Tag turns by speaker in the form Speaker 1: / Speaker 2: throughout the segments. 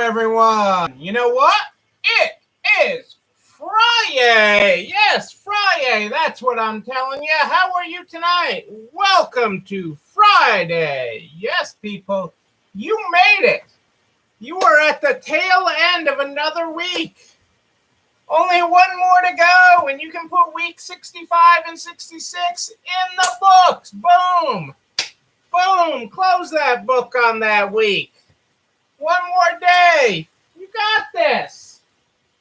Speaker 1: everyone. You know what? It is Friday. Yes, Friday. That's what I'm telling you. How are you tonight? Welcome to Friday. Yes, people, you made it. You are at the tail end of another week. Only one more to go, and you can put week 65 and 66 in the books. Boom. Boom. Close that book on that week. One more day. You got this.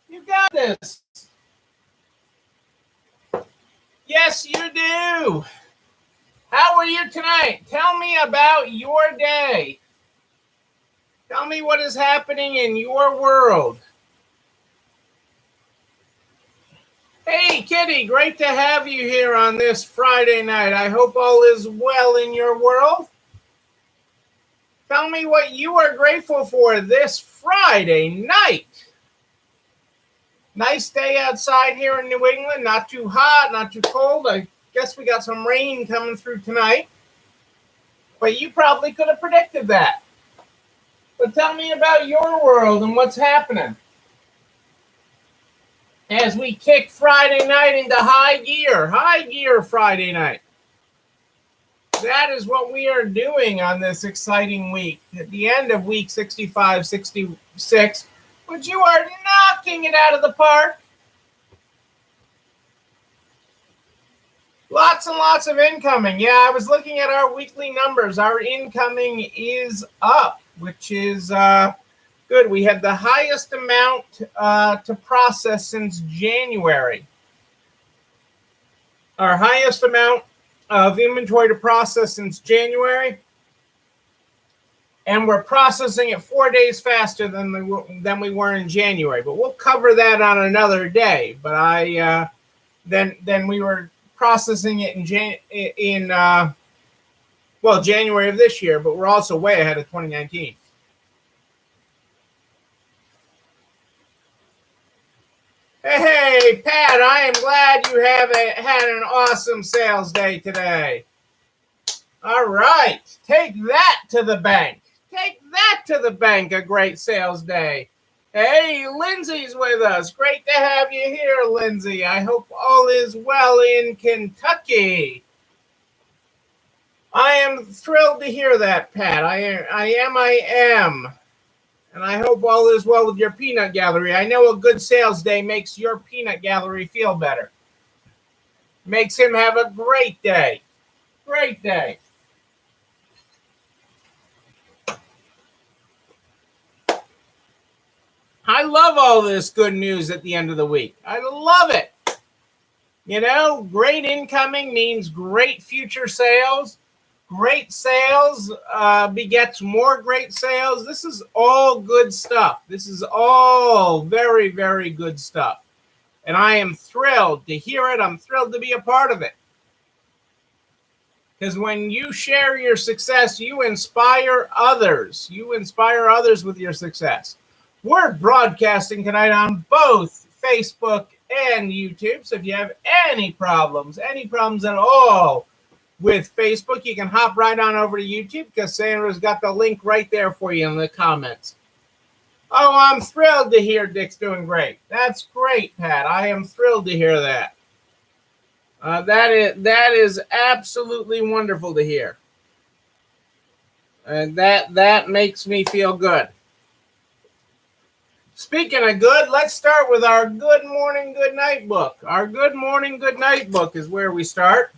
Speaker 1: You got this. Yes, you do. How are you tonight? Tell me about your day. Tell me what is happening in your world. Hey, Kitty, great to have you here on this Friday night. I hope all is well in your world. Tell me what you are grateful for this Friday night. Nice day outside here in New England. Not too hot, not too cold. I guess we got some rain coming through tonight. But you probably could have predicted that. But tell me about your world and what's happening. As we kick Friday night into high gear Friday night. That is what we are doing on this exciting week. At the end of week 65, 66, but you are knocking it out of the park. Lots and lots of incoming. Yeah, I was looking at our weekly numbers. Our incoming is up, which is good. We had the highest amount to process since January. Our highest amount of inventory to process since January, and we're processing it 4 days faster than we were in January. But we'll cover that on another day. But then we were processing it in January of this year, but we're also way ahead of 2019. Hey, Pat, I am glad you have had an awesome sales day today. All right. Take that to the bank. Take that to the bank, a great sales day. Hey, Lindsay's with us. Great to have you here, Lindsay. I hope all is well in Kentucky. I am thrilled to hear that, Pat. I am. And I hope all is well with your peanut gallery. I know a good sales day makes your peanut gallery feel better. Makes him have a great day. Great day. I love all this good news at the end of the week. I love it. You know, great incoming means great future sales. Great sales begets more great sales. This is all good stuff. This is all very, very good stuff. And I am thrilled to hear it. I'm thrilled to be a part of it. Because when you share your success, you inspire others. You inspire others with your success. We're broadcasting tonight on both Facebook and YouTube. So if you have any problems at all with Facebook, you can hop right on over to YouTube because Sandra's got the link right there for you in the comments. Oh, I'm thrilled to hear Dick's doing great. That's great, Pat. I am thrilled to hear that. That is absolutely wonderful to hear. And that makes me feel good. Speaking of good, let's start with our Good Morning, Good Night book. Our Good Morning, Good Night book is where we start.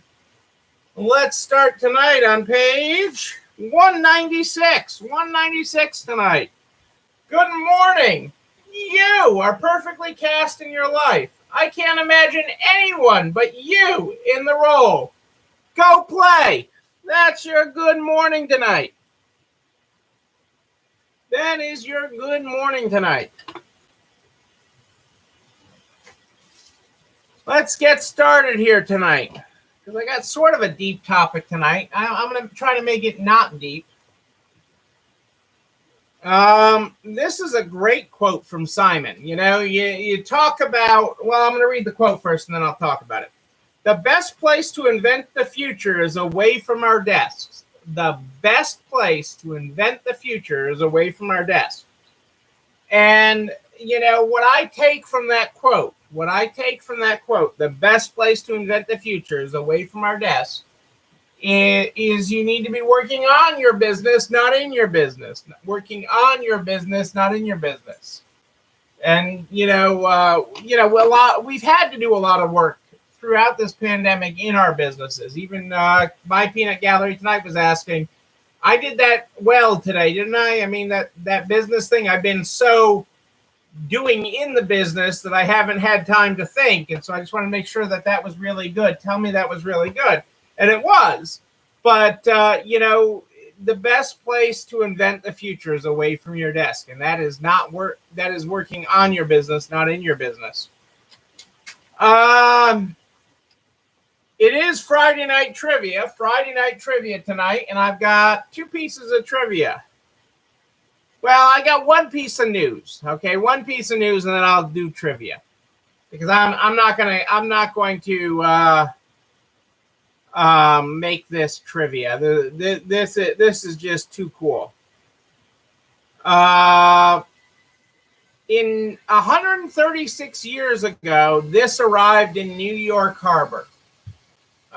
Speaker 1: Let's start tonight on page 196. 196 tonight. Good morning. You are perfectly cast in your life. I can't imagine anyone but you in the role. Go play. That's your good morning tonight. That is your good morning tonight. Let's get started here tonight. Because I got sort of a deep topic tonight. I'm going to try to make it not deep. This is a great quote from Simon. You know, you talk about, well, I'm going to read the quote first and then I'll talk about it. The best place to invent the future is away from our desks. The best place to invent the future is away from our desks. And, what I take from that quote, the best place to invent the future is away from our desk, is you need to be working on your business, not in your business. Working on your business, not in your business. And, we've had to do a lot of work throughout this pandemic in our businesses. Even my peanut gallery tonight was asking, I did that well today, didn't I? I mean, that business thing, I've been so doing in the business that I haven't had time to think. And so I just want to make sure that was really good. Tell me that was really good. And it was. But, the best place to invent the future is away from your desk. And that is not work. That is working on your business, not in your business. It is Friday night trivia tonight. And I've got two pieces of trivia. Well, I got one piece of news. Okay, one piece of news, and then I'll do trivia because I'm not going to make this trivia. This is just too cool. In 136 years ago, this arrived in New York Harbor.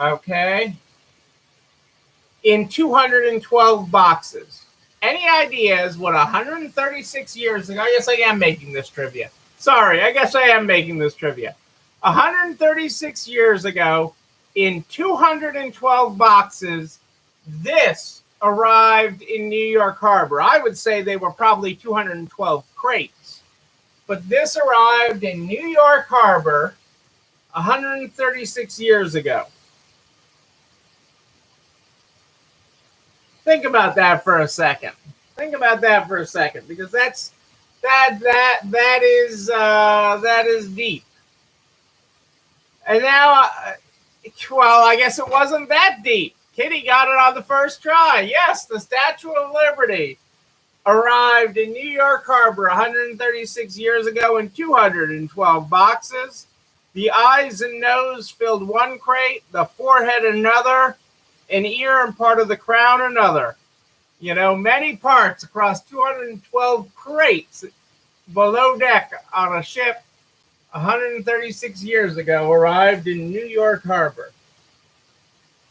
Speaker 1: Okay, in 212 boxes. Any ideas what 136 years ago? Yes, I am making this trivia. Sorry, I guess I am making this trivia. 136 years ago, in 212 boxes, this arrived in New York Harbor. I would say they were probably 212 crates. But this arrived in New York Harbor 136 years ago. Think about that for a second. Because that is deep. And now, well, I guess it wasn't that deep. Kitty got it on the first try. Yes, the Statue of Liberty arrived in New York Harbor 136 years ago in 212 boxes. The eyes and nose filled one crate, the forehead another, an ear and part of the crown another. Many parts across 212 crates below deck on a ship 136 years ago arrived in New York Harbor.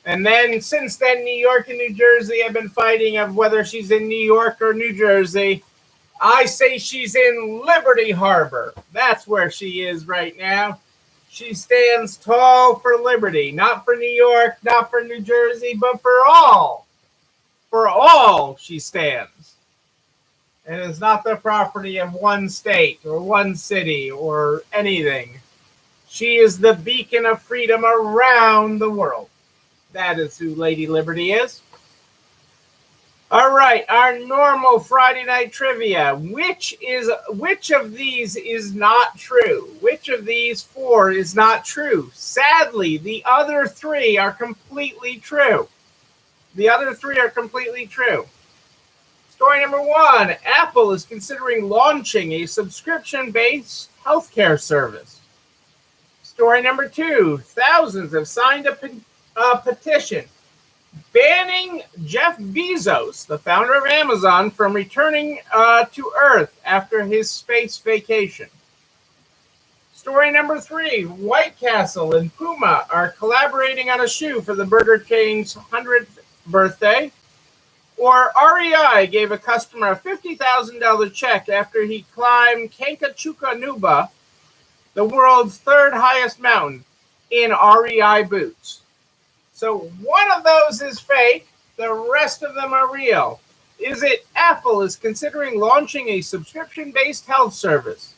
Speaker 1: And then since then, New York and New Jersey have been fighting of whether she's in New York or New Jersey. I say she's in Liberty Harbor. That's where she is right now. She stands tall for liberty, not for New York, not for New Jersey, but for all. For all she stands. And it's not the property of one state or one city or anything. She is the beacon of freedom around the world. That is who Lady Liberty is. All right, our normal Friday night trivia. Which of these is not true? Which of these four is not true? Sadly, the other three are completely true. Story number one, Apple is considering launching a subscription-based healthcare service. Story number two, thousands have signed a petition banning Jeff Bezos, the founder of Amazon, from returning to Earth after his space vacation. Story number three, White Castle and Puma are collaborating on a shoe for the burger chain's 100th birthday. Or REI gave a customer a $50,000 check after he climbed Kankachukka-Nuba, the world's third highest mountain, in REI boots. So one of those is fake. The rest of them are real. Is it Apple is considering launching a subscription-based health service?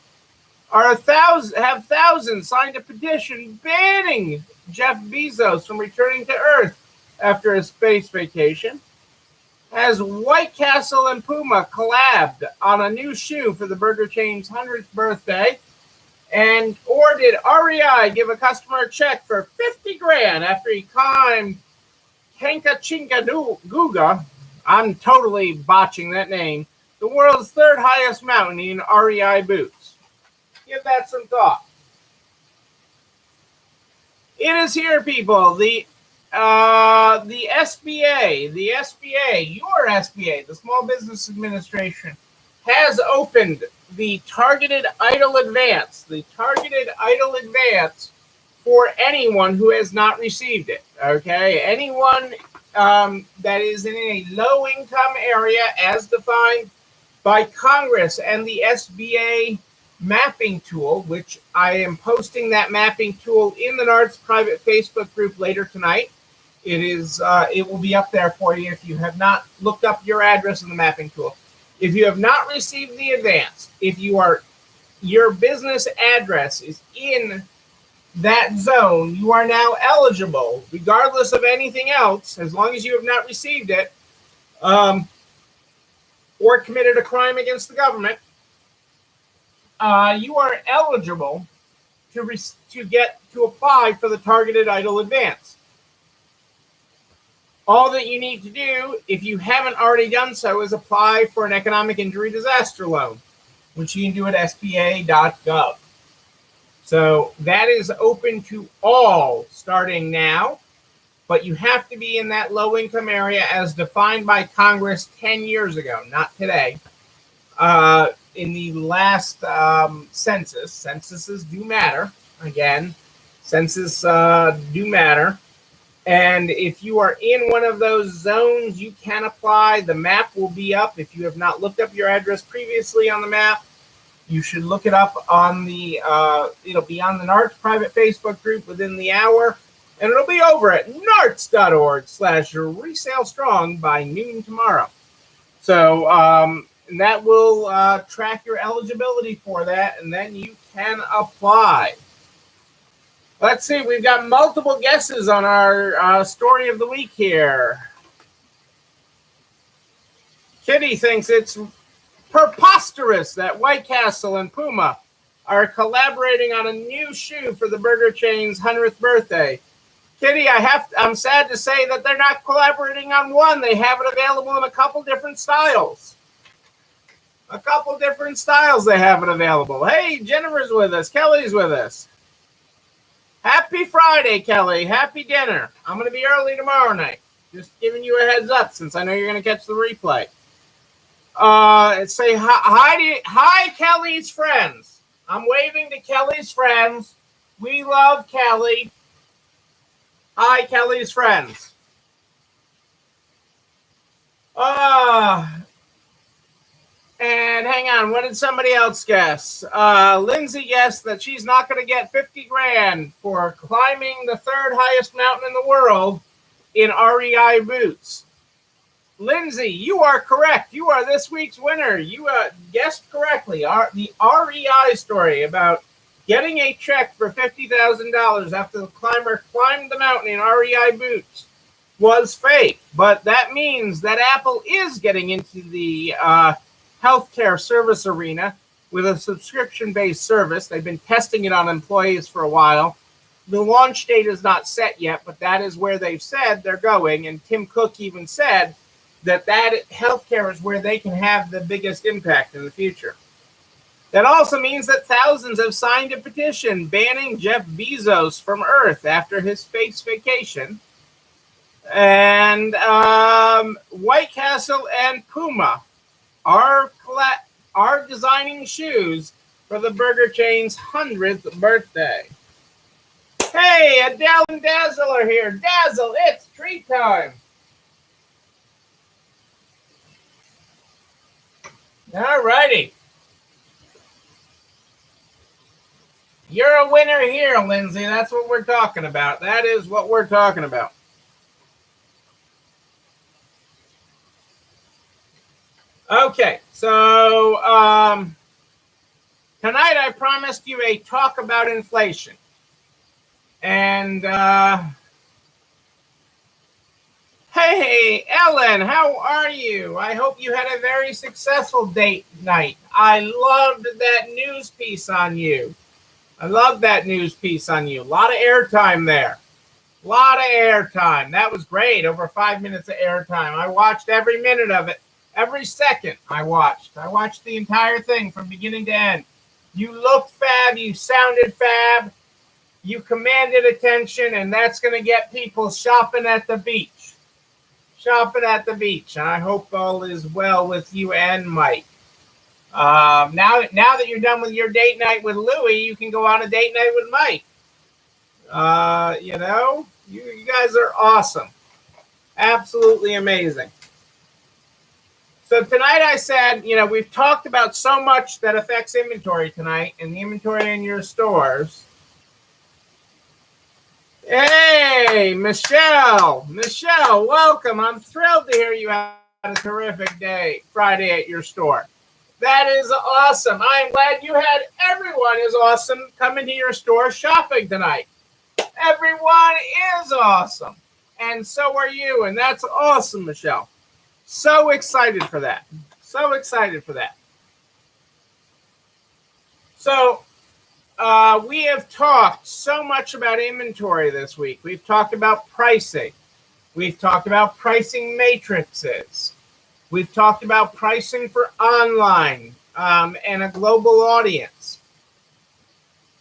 Speaker 1: Have thousands signed a petition banning Jeff Bezos from returning to Earth after a space vacation? Has White Castle and Puma collabed on a new shoe for the burger chain's 100th birthday? Or did REI give a customer a check for $50,000 after he climbed Kankachukka-Nuba? I'm totally botching that name. The world's third highest mountain in REI boots. Give that some thought. It is here, people. The SBA, your SBA, the Small Business Administration, has opened the targeted idle advance. The targeted idle advance for anyone who has not received it. Okay, anyone that is in a low-income area as defined by Congress and the SBA mapping tool, which I am posting that mapping tool in the NARTS private Facebook group later tonight. It will be up there for you if you have not looked up your address in the mapping tool. If you have not received the advance, if your business address is in that zone, you are now eligible, regardless of anything else, as long as you have not received it, or committed a crime against the government. You are eligible to apply for the targeted idle advance. All that you need to do, if you haven't already done so, is apply for an economic injury disaster loan, which you can do at SBA.gov. So that is open to all starting now, but you have to be in that low-income area as defined by Congress 10 years ago, not today. In the last census, censuses do matter. Again, census do matter. And if you are in one of those zones, you can apply. The map will be up. If you have not looked up your address previously on the map, you should look it up on the, it'll be on the NARTS private Facebook group within the hour. And it'll be over at narts.org/resalestrong by noon tomorrow. So that will track your eligibility for that, and then you can apply. Let's see, we've got multiple guesses on our story of the week here. Kitty thinks it's preposterous that White Castle and Puma are collaborating on a new shoe for the burger chain's 100th birthday. Kitty, I'm sad to say that they're not collaborating on one. They have it available in a couple different styles. They have it available. Hey, Jennifer's with us. Kelly's with us. Happy Friday, Kelly. Happy dinner. I'm going to be early tomorrow night. Just giving you a heads up since I know you're going to catch the replay. Say hi, Kelly's friends. I'm waving to Kelly's friends. We love Kelly. Hi, Kelly's friends. And hang on, what did somebody else guess? Lindsay guessed that she's not going to get 50 grand for climbing the third highest mountain in the world in REI boots. Lindsay, you are correct. You are this week's winner. You guessed correctly. The REI story about getting a check for $50,000 after the climber climbed the mountain in REI boots was fake. But that means that Apple is getting into the healthcare service arena with a subscription-based service. They've been testing it on employees for a while. The launch date is not set yet, but that is where they've said they're going. And Tim Cook even said that healthcare is where they can have the biggest impact in the future. That also means that thousands have signed a petition banning Jeff Bezos from Earth after his space vacation. And White Castle and Puma are designing shoes for the burger chain's 100th birthday. Hey, Adele and Dazzle are here. Dazzle, it's treat time. All righty. You're a winner here, Lindsay. That's what we're talking about. That is what we're talking about. Okay, so tonight I promised you a talk about inflation. And hey, Ellen, how are you? I hope you had a very successful date night. I loved that news piece on you. A lot of airtime there. That was great. Over 5 minutes of airtime. I watched every minute of it. Every second I watched the entire thing from beginning to end. You looked fab. You sounded fab. You commanded attention, and that's going to get people shopping at the beach. And I hope all is well with you and Mike. Now that you're done with your date night with Louie, you can go on a date night with Mike. You guys are awesome. Absolutely amazing. So tonight I said, we've talked about so much that affects inventory tonight and the inventory in your stores. Hey, Michelle, welcome. I'm thrilled to hear you had a terrific day Friday at your store. That is awesome. I'm glad you had everyone is awesome coming to your store shopping tonight. Everyone is awesome. And so are you. And that's awesome, Michelle. So excited for that. So we have talked so much about inventory this week. We've talked about pricing. We've talked about pricing matrices. We've talked about pricing for online and a global audience.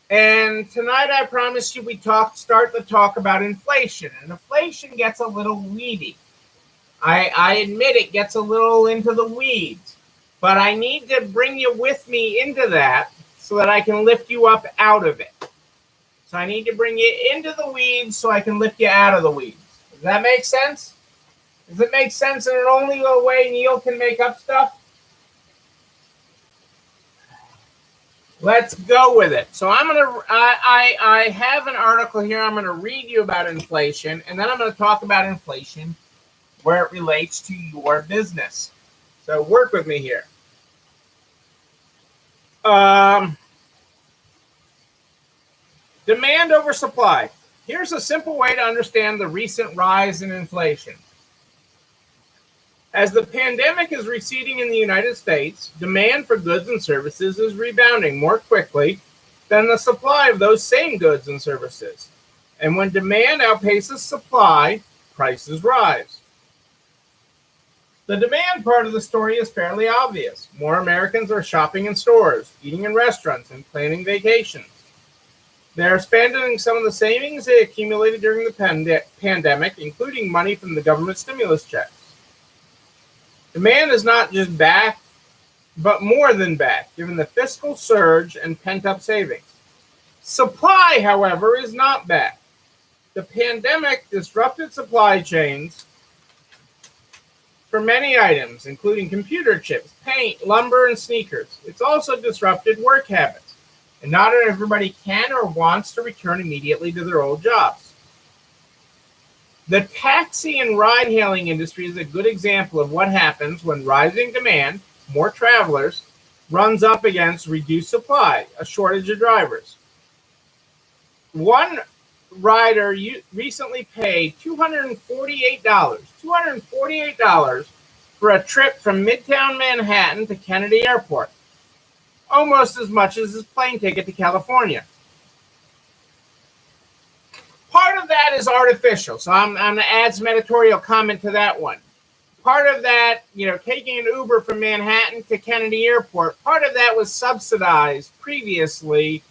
Speaker 1: And tonight I promised you we start the talk about inflation. And inflation gets a little weedy. I admit it gets a little into the weeds. But I need to bring you with me into that so that I can lift you up out of it. So I need to bring you into the weeds so I can lift you out of the weeds. Does that make sense? Does it make sense in an only way Neil can make up stuff? Let's go with it. So I have an article here. I'm going to read you about inflation, and then I'm going to talk about inflation where it relates to your business. So work with me here. Demand over supply. Here's a simple way to understand the recent rise in inflation. As the pandemic is receding in the United States, demand for goods and services is rebounding more quickly than the supply of those same goods and services. And when demand outpaces supply, prices rise. The demand part of the story is fairly obvious. More Americans are shopping in stores, eating in restaurants, and planning vacations. They're spending some of the savings they accumulated during the pandemic, including money from the government stimulus checks. Demand is not just back, but more than back, given the fiscal surge and pent-up savings. Supply, however, is not back. The pandemic disrupted supply chains for many items, including computer chips, paint, lumber, and sneakers. It's also disrupted work habits, and not everybody can or wants to return immediately to their old jobs. The taxi and ride-hailing industry is a good example of what happens when rising demand, more travelers, runs up against reduced supply, a shortage of drivers. One rider recently paid $248 for a trip from Midtown Manhattan to Kennedy Airport, almost as much as his plane ticket to California. Part of that is artificial, so I'm going to add some editorial comment to that one. Part of that, taking an Uber from Manhattan to Kennedy Airport, part of that was subsidized previously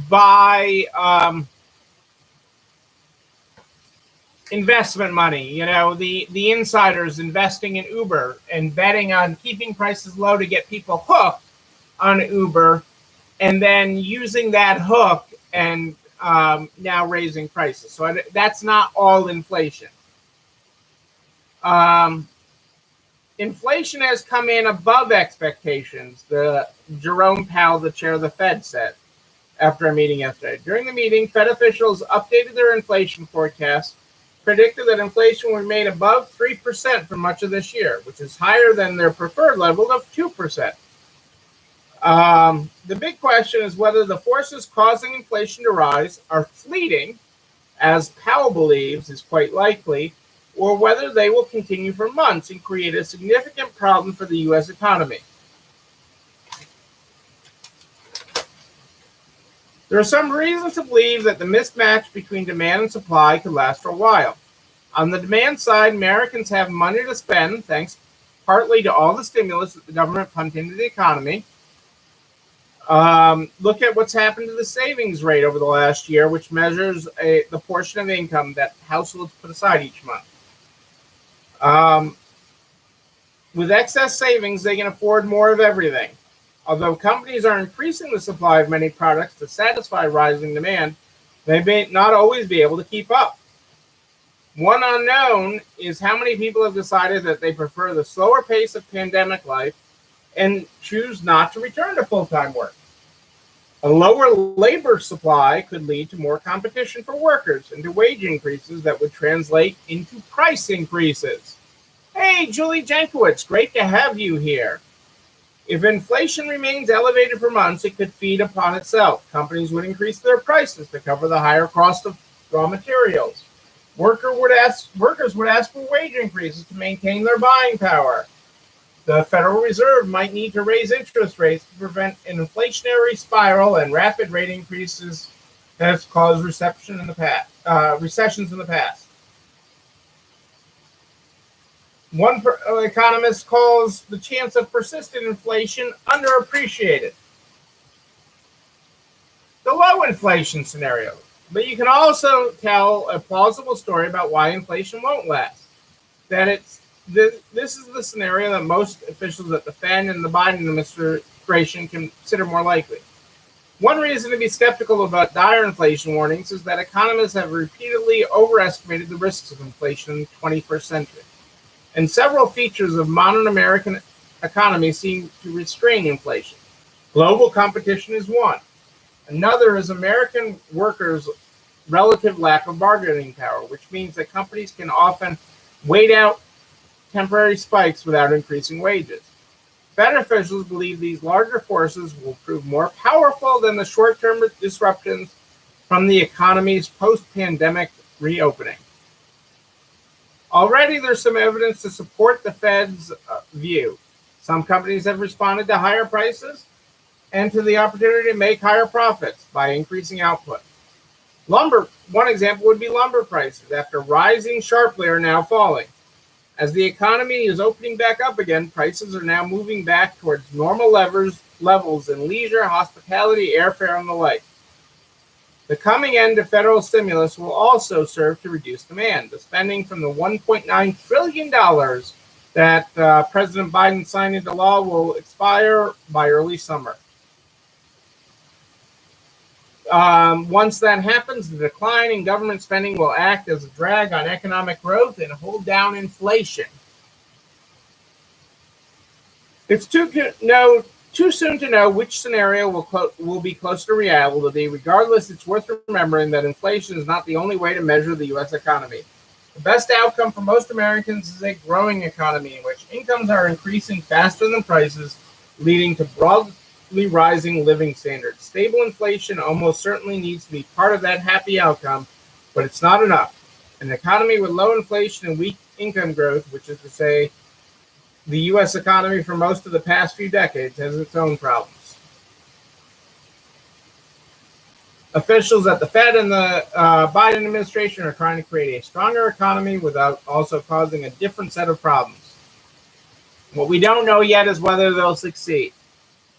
Speaker 1: by investment money. The insiders investing in Uber and betting on keeping prices low to get people hooked on Uber, and then using that hook and now raising prices. So that's not all inflation. Inflation has come in above expectations, Jerome Powell, the chair of the Fed, said after a meeting yesterday. During the meeting, Fed officials updated their inflation forecast, predicted that inflation would remain above 3% for much of this year, which is higher than their preferred level of 2%. The big question is whether the forces causing inflation to rise are fleeting, as Powell believes is quite likely, or whether they will continue for months and create a significant problem for the U.S. economy. There are some reasons to believe that the mismatch between demand and supply could last for a while. On the demand side, Americans have money to spend, thanks partly to all the stimulus that the government pumped into the economy. Look at what's happened to the savings rate over the last year, which measures the portion of income that households put aside each month. With excess savings, they can afford more of everything. Although companies are increasing the supply of many products to satisfy rising demand, they may not always be able to keep up. One unknown is how many people have decided that they prefer the slower pace of pandemic life and choose not to return to full-time work. A lower labor supply could lead to more competition for workers and to wage increases that would translate into price increases. Hey, Julie Jankowicz, great to have you here. If inflation remains elevated for months, it could feed upon itself. Companies would increase their prices to cover the higher cost of raw materials. Workers would ask for wage increases to maintain their buying power. The Federal Reserve might need to raise interest rates to prevent an inflationary spiral and rapid rate increases that has caused recessions in the past. One economist calls the chance of persistent inflation underappreciated. The low inflation scenario. But you can also tell a plausible story about why inflation won't last. This is the scenario that most officials at the Fed and the Biden administration consider more likely. One reason to be skeptical about dire inflation warnings is that economists have repeatedly overestimated the risks of inflation in the 21st century. And several features of modern American economy seem to restrain inflation. Global competition is one. Another is American workers' relative lack of bargaining power, which means that companies can often wait out temporary spikes without increasing wages. Fed officials believe these larger forces will prove more powerful than the short-term disruptions from the economy's post-pandemic reopening. Already, there's some evidence to support the Fed's view. Some companies have responded to higher prices and to the opportunity to make higher profits by increasing output. One example would be lumber prices. After rising sharply, are now falling. As the economy is opening back up again, prices are now moving back towards normal levels in leisure, hospitality, airfare, and the like. The coming end of federal stimulus will also serve to reduce demand. The spending from the $1.9 trillion that President Biden signed into law will expire by early summer. Once that happens, the decline in government spending will act as a drag on economic growth and hold down inflation. It's too soon to know which scenario will be close to reality. Regardless, it's worth remembering that inflation is not the only way to measure the U.S. economy. The best outcome for most Americans is a growing economy in which incomes are increasing faster than prices, leading to broadly rising living standards. Stable inflation almost certainly needs to be part of that happy outcome, but it's not enough. An economy with low inflation and weak income growth, which is to say the U.S. economy for most of the past few decades, has its own problems. Officials at the Fed and the Biden administration are trying to create a stronger economy without also causing a different set of problems. What we don't know yet is whether they'll succeed.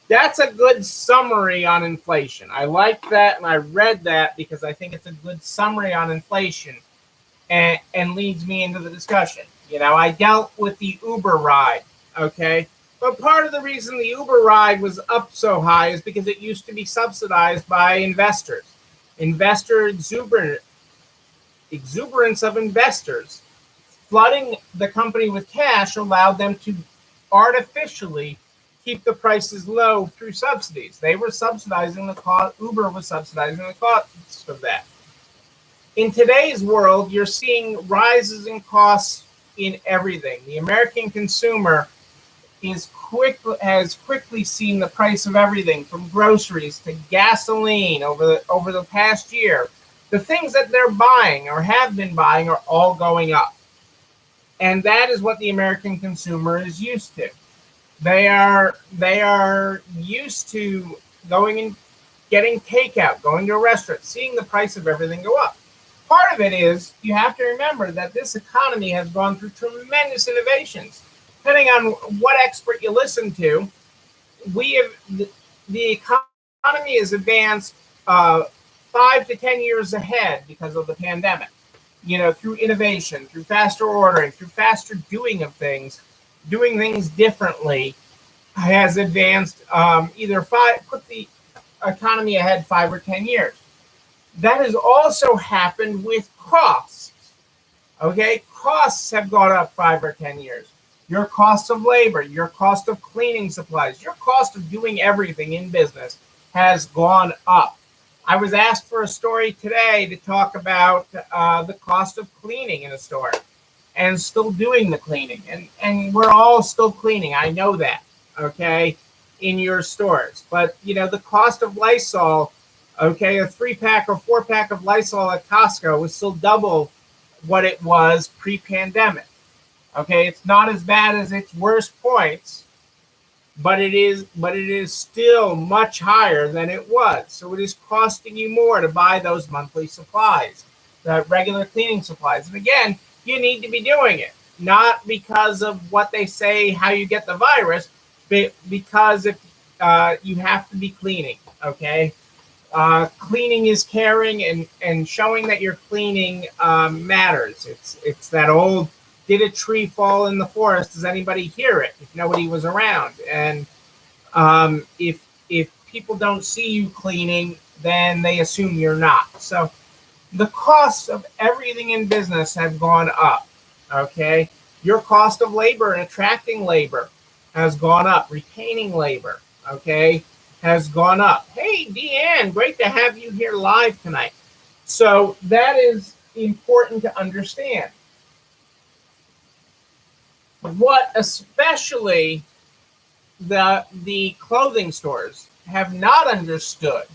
Speaker 1: That's a good summary on inflation. I like that, and I read that because I think it's a good summary on inflation and leads me into the discussion. You know, I dealt with the Uber ride, okay? But part of the reason the Uber ride was up so high is because it used to be subsidized by investors. Exuberance of investors flooding the company with cash allowed them to artificially keep the prices low through subsidies. They were subsidizing the cost. Uber was subsidizing the cost of that. In today's world, you're seeing rises in costs in everything. The American consumer has quickly seen the price of everything from groceries to gasoline over the past year. The things that they're buying or have been buying are all going up. And that is what the American consumer is used to. They are used to going and getting takeout, going to a restaurant, seeing the price of everything go up. Part of it is you have to remember that this economy has gone through tremendous innovations. Depending on what expert you listen to, the economy has advanced 5 to 10 years ahead because of the pandemic. You know, through innovation, through faster ordering, through faster doing things differently has advanced either put the economy ahead 5 or 10 years. That has also happened with costs. Okay, costs have gone up 5 or 10 years. Your cost of labor, your cost of cleaning supplies, your cost of doing everything in business has gone up. I was asked for a story today to talk about the cost of cleaning in a store and still doing the cleaning. And we're all still cleaning. I know that, okay, in your stores. But, the cost of Lysol, okay, a 3-pack or 4-pack of Lysol at Costco is still double what it was pre-pandemic. Okay, it's not as bad as its worst points, but it is still much higher than it was. So it is costing you more to buy those monthly supplies, the regular cleaning supplies. And again, you need to be doing it, not because of what they say, how you get the virus, but because if you have to be cleaning, okay? Cleaning is caring, and showing that you're cleaning matters. It's that old, did a tree fall in the forest? Does anybody hear it if nobody was around? And if people don't see you cleaning, then they assume you're not. So the costs of everything in business have gone up, okay? Your cost of labor and attracting labor has gone up. Retaining labor, okay, has gone up. Hey, Deanne, great to have you here live tonight. So that is important to understand. What especially the clothing stores have not understood,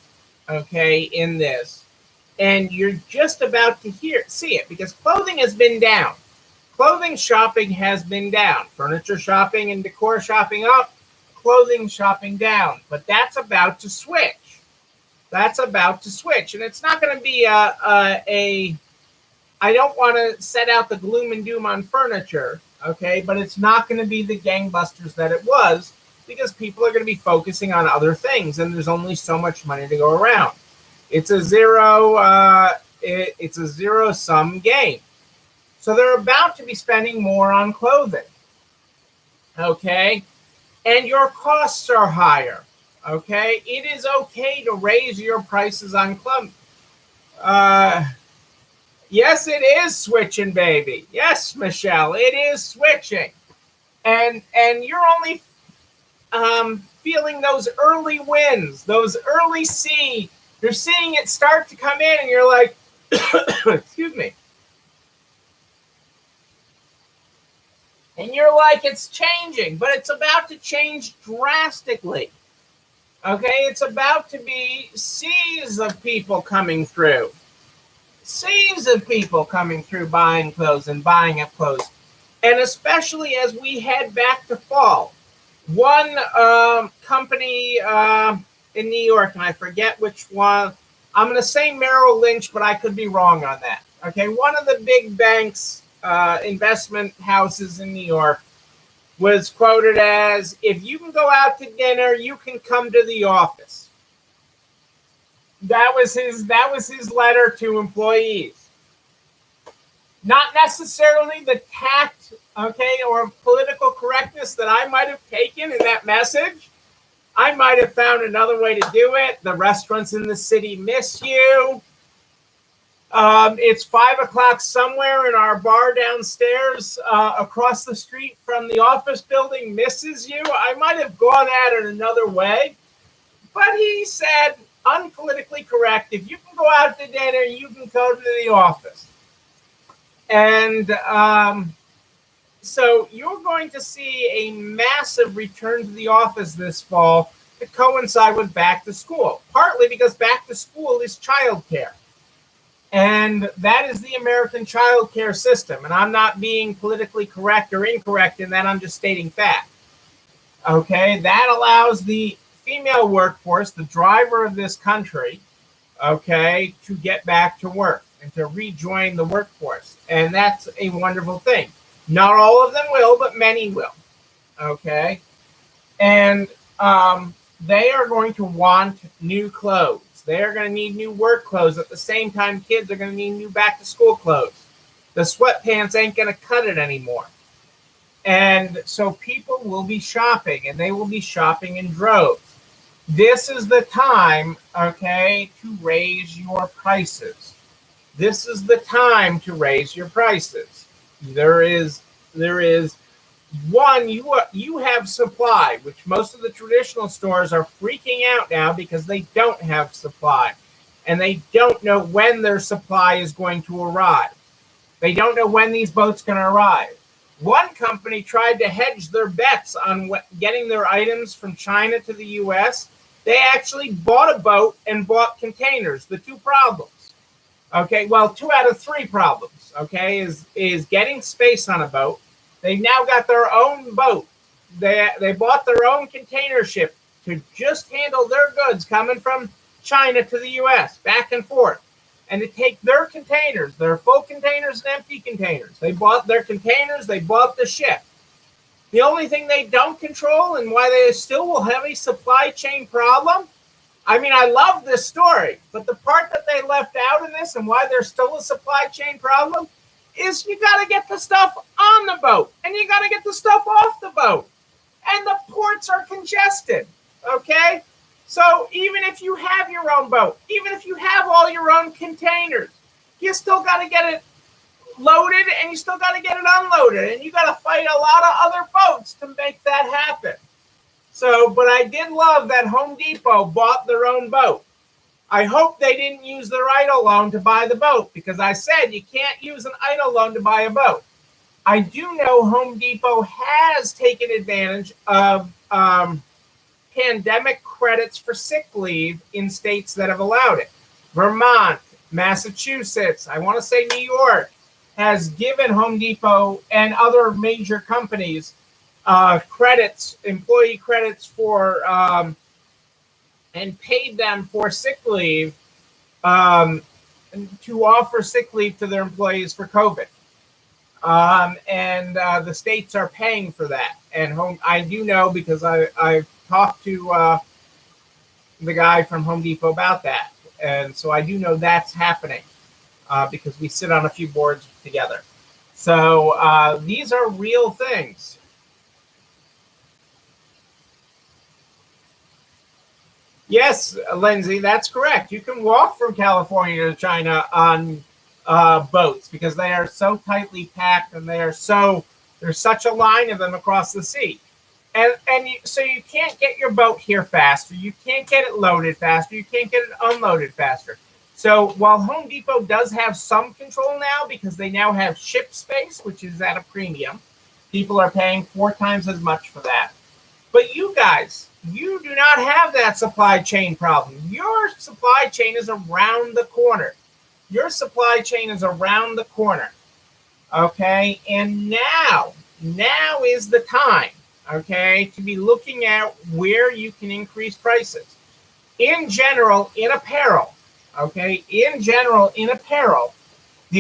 Speaker 1: okay, in this, and you're just about to see it, because clothing has been down. Clothing shopping has been down. Furniture shopping and decor shopping up, clothing shopping down. But that's about to switch. That's about to switch. And it's not going to be I don't want to set out the gloom and doom on furniture, okay? But it's not going to be the gangbusters that it was, because people are going to be focusing on other things, and there's only so much money to go around. It's a zero-sum game. So they're about to be spending more on clothing, okay? And your costs are higher, okay? It is okay to raise your prices on clothing. Yes, it is switching, baby. Yes, Michelle, it is switching. And you're only feeling those early wins, those early you're seeing it start to come in, and you're like, excuse me. And you're like, it's changing, but it's about to change drastically. Okay, it's about to be seas of people coming through. Seas of people coming through buying clothes and buying up clothes. And especially as we head back to fall. One company in New York, and I forget which one. I'm going to say Merrill Lynch, but I could be wrong on that. Okay, one of the big banks, investment houses in New York, was quoted as, if you can go out to dinner, you can come to the office. That was his letter to employees. Not necessarily the tact, okay, or political correctness that I might have taken in that message. I might have found another way to do it. The restaurants in the city miss you. It's 5 o'clock somewhere, and our bar downstairs across the street from the office building misses you. I might have gone at it another way, but he said, unpolitically correct, if you can go out to dinner, you can go to the office. And so you're going to see a massive return to the office this fall to coincide with back to school, partly because back to school is childcare. And that is the American child care system. And I'm not being politically correct or incorrect in that. I'm just stating fact. Okay, that allows the female workforce, the driver of this country, okay, to get back to work and to rejoin the workforce. And that's a wonderful thing. Not all of them will, but many will. Okay, and they are going to want new clothes. They're going to need new work clothes. At the same time, kids are going to need new back-to-school clothes. The sweatpants ain't going to cut it anymore. And so people will be shopping, and they will be shopping in droves. This is the time, okay, to raise your prices. This is the time to raise your prices. There is one, you have supply, which most of the traditional stores are freaking out now because they don't have supply, and they don't know when their supply is going to arrive. They don't know when these boats can arrive. One company tried to hedge their bets on getting their items from China to the U.S. They actually bought a boat and bought containers. The two problems, okay, well, 2 out of 3 problems, okay, is getting space on a boat. They've now got their own boat. They bought their own container ship to just handle their goods coming from China to the U.S. back and forth, and to take their containers, their full containers and empty containers. They bought their containers. They bought the ship. The only thing they don't control, and why they still will have a supply chain problem, I mean, I love this story, but the part that they left out in this and why there's still a supply chain problem is you got to get the stuff on the boat, and you got to get the stuff off the boat. And the ports are congested, okay? So even if you have your own boat, even if you have all your own containers, you still got to get it loaded, and you still got to get it unloaded, and you got to fight a lot of other boats to make that happen. So, but I did love that Home Depot bought their own boat. I hope they didn't use their idle loan to buy the boat, because I said you can't use an idle loan to buy a boat. I do know Home Depot has taken advantage of pandemic credits for sick leave in states that have allowed it. Vermont, Massachusetts, I want to say New York, has given Home Depot and other major companies credits, employee credits for, and paid them for sick leave, to offer sick leave to their employees for COVID. And the states are paying for that. And I do know, because I've talked to the guy from Home Depot about that. And so I do know that's happening, because we sit on a few boards together. So these are real things. Yes, Lindsay, that's correct. You can walk from California to China on boats, because they are so tightly packed, and there's such a line of them across the sea. So you can't get your boat here faster. You can't get it loaded faster. You can't get it unloaded faster. So while Home Depot does have some control now, because they now have ship space, which is at a premium, people are paying 4 times as much for that. But you guys, you do not have that supply chain problem. Your supply chain is around the corner. Your supply chain is around the corner. Okay? And now is the time, okay, to be looking at where you can increase prices. In general, in apparel, okay, the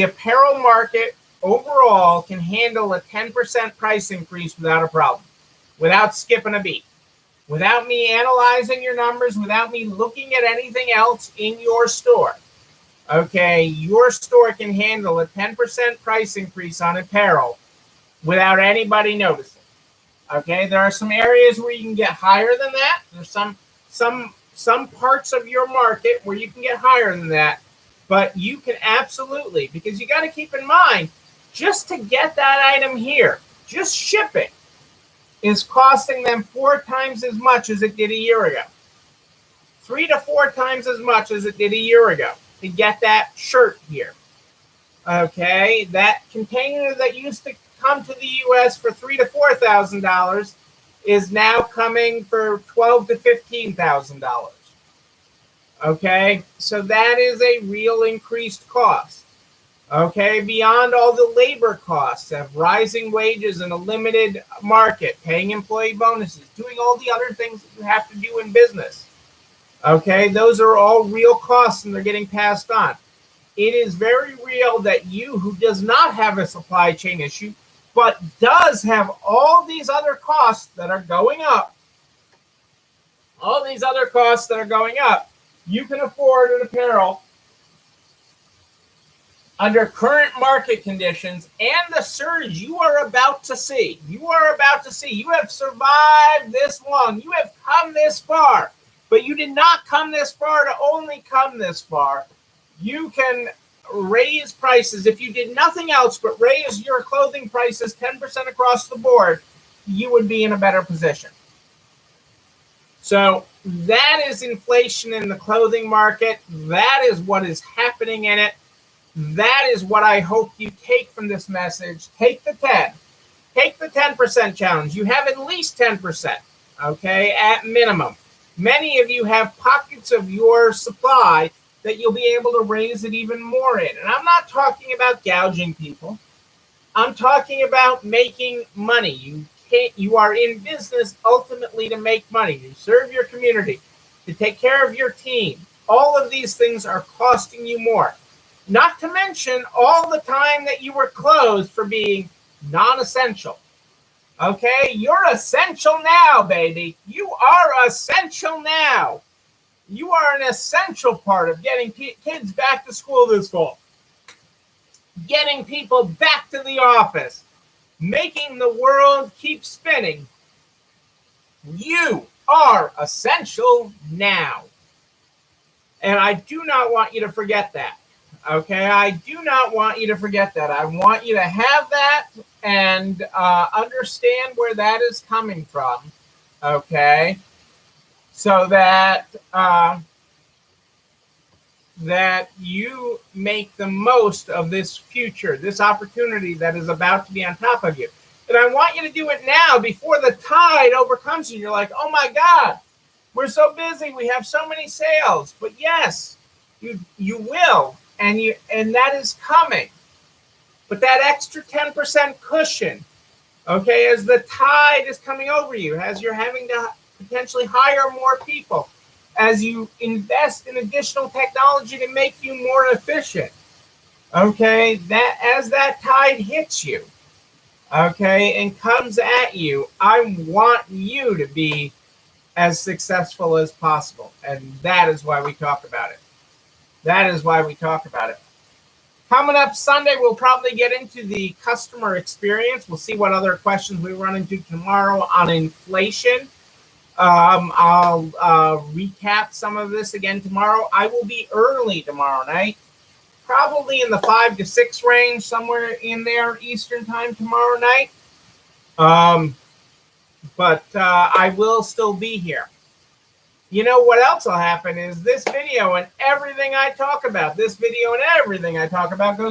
Speaker 1: apparel market overall can handle a 10% price increase without a problem, without skipping a beat, without me analyzing your numbers, without me looking at anything else in your store. Okay, your store can handle a 10% price increase on apparel without anybody noticing. Okay, there are some areas where you can get higher than that. There's some parts of your market where you can get higher than that, but you can absolutely, because you got to keep in mind, just to get that item here, just shipping is costing them 4 times as much as it did a year ago. 3 to 4 times as much as it did a year ago to get that shirt here. Okay, that container that used to come to the U.S. for $3,000 to $4,000 is now coming for $12,000 to $15,000. Okay, so that is a real increased cost. Okay, beyond all the labor costs of rising wages in a limited market, paying employee bonuses, doing all the other things that you have to do in business. Okay, those are all real costs, and they're getting passed on. It is very real that you, who does not have a supply chain issue, but does have all these other costs that are going up, you can afford an apparel under current market conditions and the surge you are about to see. You have survived this long. You have come this far, but you did not come this far to only come this far. You can raise prices. If you did nothing else but raise your clothing prices 10% across the board, you would be in a better position. So that is inflation in the clothing market. That is what is happening in it. That is what I hope you take from this message. Take the 10. Take the 10% challenge. You have at least 10%, okay, at minimum. Many of you have pockets of your supply that you'll be able to raise it even more in. And I'm not talking about gouging people. I'm talking about making money. You are in business ultimately to make money, to serve your community, to take care of your team. All of these things are costing you more. Not to mention all the time that you were closed for being non-essential. Okay, you're essential now, baby. You are essential now. You are an essential part of getting kids back to school this fall, getting people back to the office, making the world keep spinning. You are essential now. And I do not want you to forget that. Okay, I do not want you to forget that. I want you to have that and understand where that is coming from. Okay, so that that you make the most of this future, this opportunity that is about to be on top of you. And I want you to do it now before the tide overcomes you. You're like, oh my God, we're so busy. We have so many sales. But yes, you will. And that is coming. But that extra 10% cushion, okay, as the tide is coming over you, as you're having to potentially hire more people, as you invest in additional technology to make you more efficient, okay, that as that tide hits you, okay, and comes at you, I want you to be as successful as possible. And that is why we talk about it. That is why we talk about it. Coming up Sunday, we'll probably get into the customer experience. We'll see what other questions we run into tomorrow on inflation. I'll recap some of this again tomorrow. I will be early tomorrow night, probably in the 5 to 6 range, somewhere in there Eastern time tomorrow night. But I will still be here. You know what else will happen is this video and everything I talk about, goes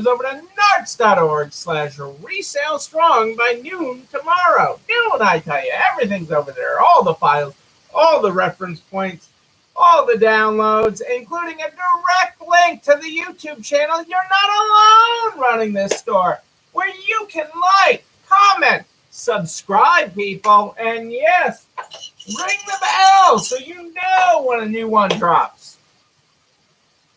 Speaker 1: over to narts.org/resale strong by noon tomorrow. Noon, I tell you, everything's over there. All the files, all the reference points, all the downloads, including a direct link to the YouTube channel. You're not alone running this store, where you can like, comment, subscribe, people, and yes, ring the bell so you know when a new one drops.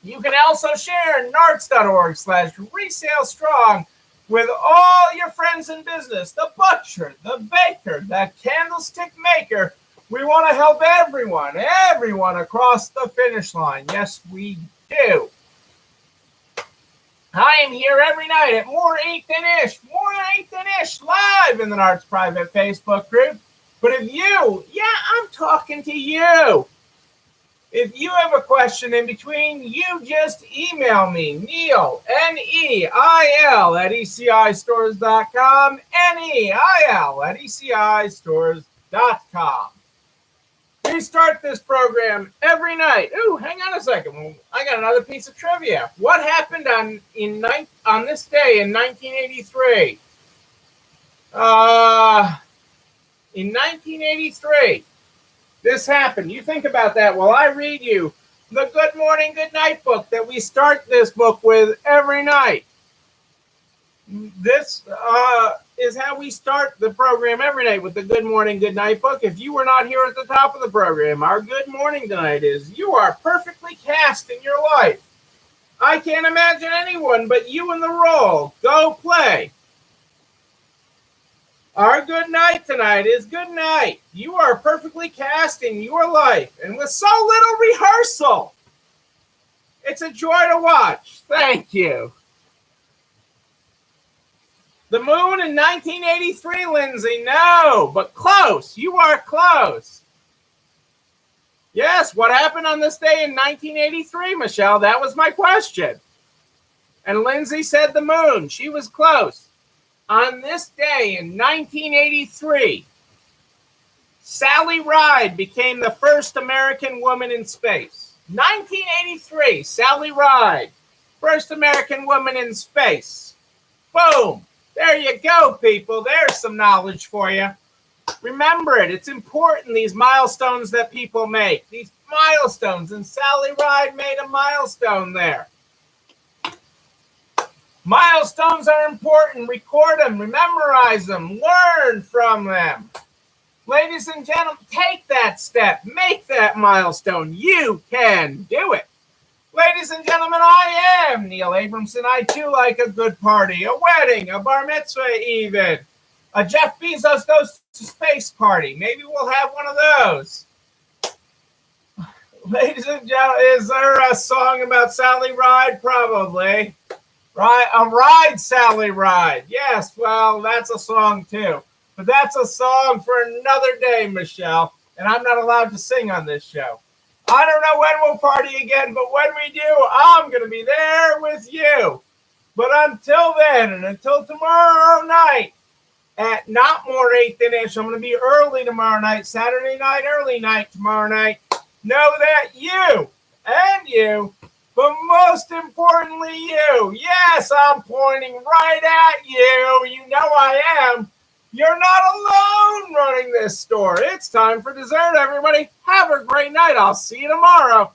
Speaker 1: You can also share narts.org/resale strong with all your friends in business, the butcher, the baker, the candlestick maker. We want to help everyone across the finish line. Yes, we do. I am here every night at More 8 Than Ish, live in the Narts private Facebook group. But if I'm talking to you. If you have a question in between, you just email me, Neil, Neil, at ECIstores.com, Neil at ECIstores.com. We start this program every night. Ooh, hang on a second. I got another piece of trivia. What happened on this day in 1983? In 1983, this happened. You think about that while I read you the Good Morning, Good Night book that we start this book with every night. This is how we start the program every night, with the Good Morning, Good Night book. If you were not here at the top of the program, our good morning tonight is: you are perfectly cast in your life. I can't imagine anyone but you in the role. Go play. Our good night tonight is: good night. You are perfectly cast in your life, and with so little rehearsal, it's a joy to watch. Thank you. The moon in 1983, Lindsay. No, but close. You are close. Yes, what happened on this day in 1983, Michelle? That was my question. And Lindsay said the moon. She was close. On this day in 1983, Sally Ride became the first American woman in space. 1983, Sally Ride, first American woman in space. Boom. There you go, people. There's some knowledge for you. Remember it. It's important, these milestones that people make. These milestones. And Sally Ride made a milestone there. Milestones are important. Record them. Memorize them. Learn from them. Ladies and gentlemen, take that step. Make that milestone. You can do it. Ladies and gentlemen, I am Neil Abramson. I too like a good party, a wedding, a bar mitzvah even. A Jeff Bezos goes to space party. Maybe we'll have one of those. Ladies and gentlemen, is there a song about Sally Ride? Probably. Right, a ride, Sally Ride. Yes, well, that's a song too. But that's a song for another day, Michelle. And I'm not allowed to sing on this show. I don't know when we'll party again, but when we do, I'm going to be there with you. But until then, and until tomorrow night, at not more 8 than ish, I'm going to be early tomorrow night, Saturday night, early night tomorrow night. Know that you and you, but most importantly you, yes, I'm pointing right at you. You know I am. You're not alone running this store. It's time for dessert, everybody. Have a great night. I'll see you tomorrow.